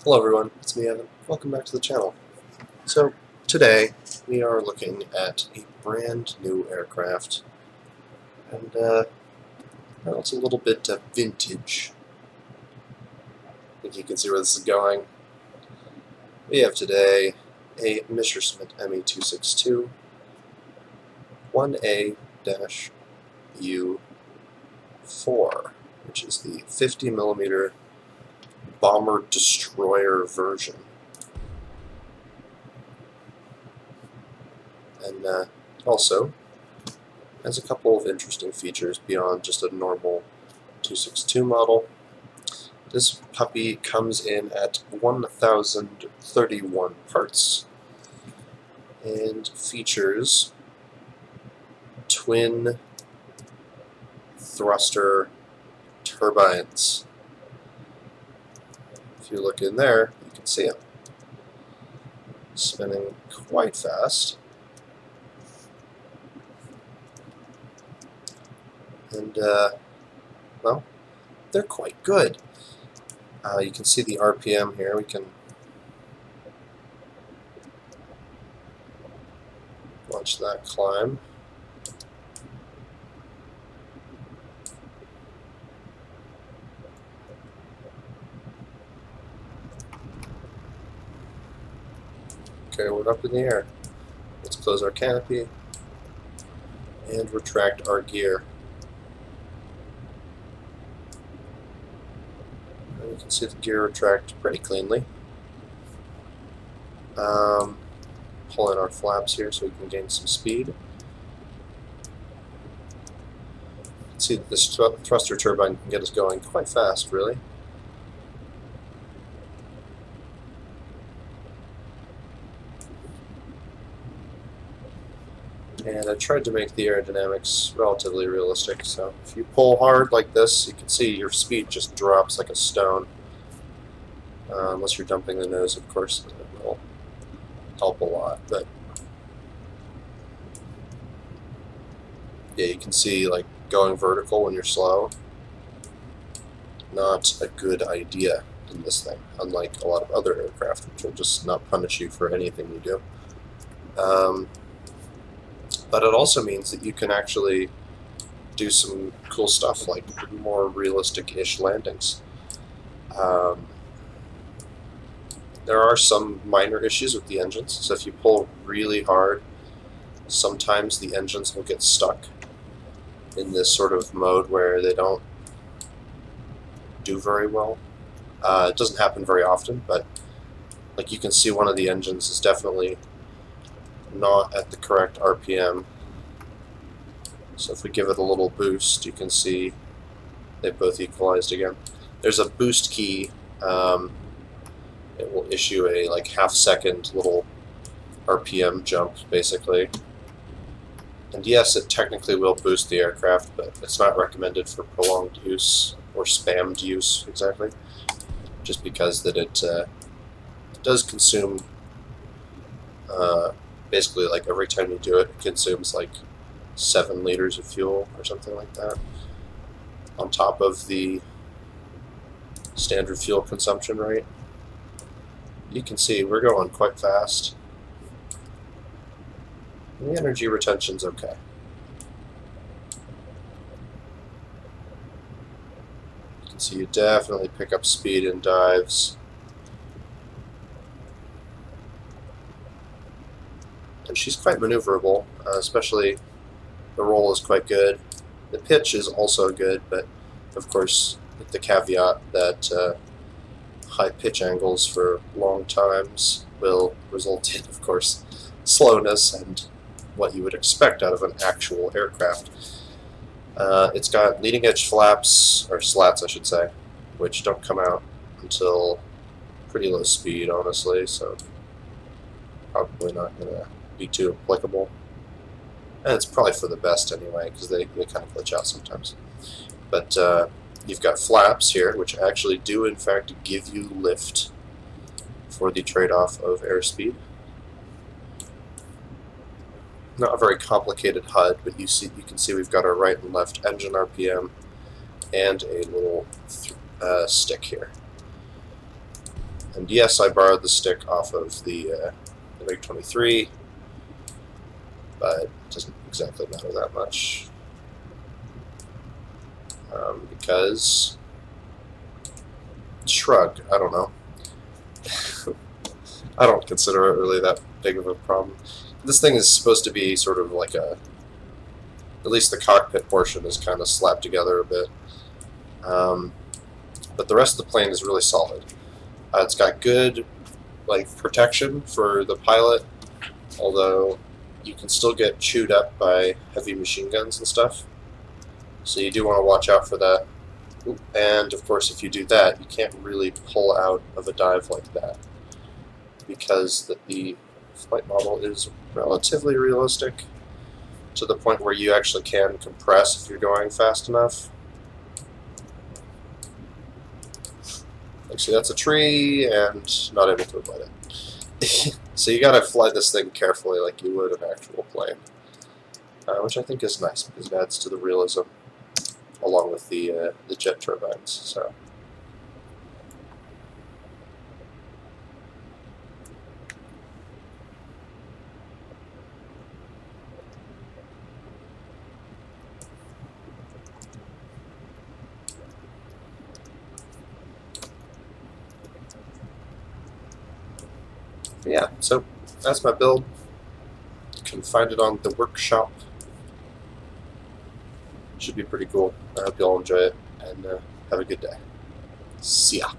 Hello everyone, it's me Evan. Welcome back to the channel. So today we are looking at a brand new aircraft, and well, it's a little bit vintage. I think you can see where this is going. We have today a Messerschmitt Me-262 1a-U 4, which is the 50mm bomber destroyer version. And also has a couple of interesting features beyond just a normal 262 model. This puppy comes in at 1,031 parts and features twin thruster turbines. If you look in there, you can see them spinning quite fast. And, well, they're quite good. You can see the RPM here. We can watch that climb. Okay, we're up in the air. Let's close our canopy and retract our gear. You can see the gear retract pretty cleanly. Pull in our flaps here so we can gain some speed. You can see that this thruster turbine can get us going quite fast, really. And I tried to make the aerodynamics relatively realistic, so if you pull hard like this, you can see your speed just drops like a stone. Unless you're dumping the nose, of course, it will help a lot. But yeah, you can see like going vertical when you're slow, not a good idea in this thing, unlike a lot of other aircraft, which will just not punish you for anything you do. But it also means that you can actually do some cool stuff, like more realistic-ish landings. There are some minor issues with the engines, so if you pull really hard, sometimes the engines will get stuck in this sort of mode where they don't do very well. It doesn't happen very often, but like you can see, one of the engines is definitely not at the correct RPM. So if we give it a little boost, you can see they've both equalized again. There's a boost key. It will issue a like half-second little RPM jump, basically. And yes, it technically will boost the aircraft, but it's not recommended for prolonged use or spammed use, exactly. Just because that it does consume, basically, like every time you do it, it consumes like 7 liters of fuel or something like that, on top of the standard fuel consumption rate. You can see we're going quite fast. And the energy retention's okay. You can see you definitely pick up speed in dives. And she's quite maneuverable, especially the roll is quite good. The pitch is also good, but of course with the caveat that high pitch angles for long times will result in, of course, slowness and what you would expect out of an actual aircraft. It's got leading edge flaps, or slats I should say, which don't come out until pretty low speed, honestly, so probably not going to be too applicable. And it's probably for the best anyway, because they kind of glitch out sometimes. But you've got flaps here, which actually do in fact give you lift for the trade-off of airspeed. Not a very complicated HUD, but you can see we've got our right and left engine RPM and a little stick here. And yes, I borrowed the stick off of the MiG-23, but it doesn't exactly matter that much. Because shrug, I don't know. I don't consider it really that big of a problem. This thing is supposed to be sort of like a, at least the cockpit portion is kind of slapped together a bit. But the rest of the plane is really solid. It's got good protection for the pilot, although you can still get chewed up by heavy machine guns and stuff. So you do want to watch out for that. And of course, if you do that, you can't really pull out of a dive like that, because the flight model is relatively realistic to the point where you actually can compress if you're going fast enough. Like, see, that's a tree, and not able to avoid it. So you gotta fly this thing carefully like you would an actual plane, which I think is nice because it adds to the realism, along with the jet turbines. So. Yeah, so that's my build. You can find it on the workshop. Should be pretty cool. I hope you all enjoy it, and have a good day. See ya.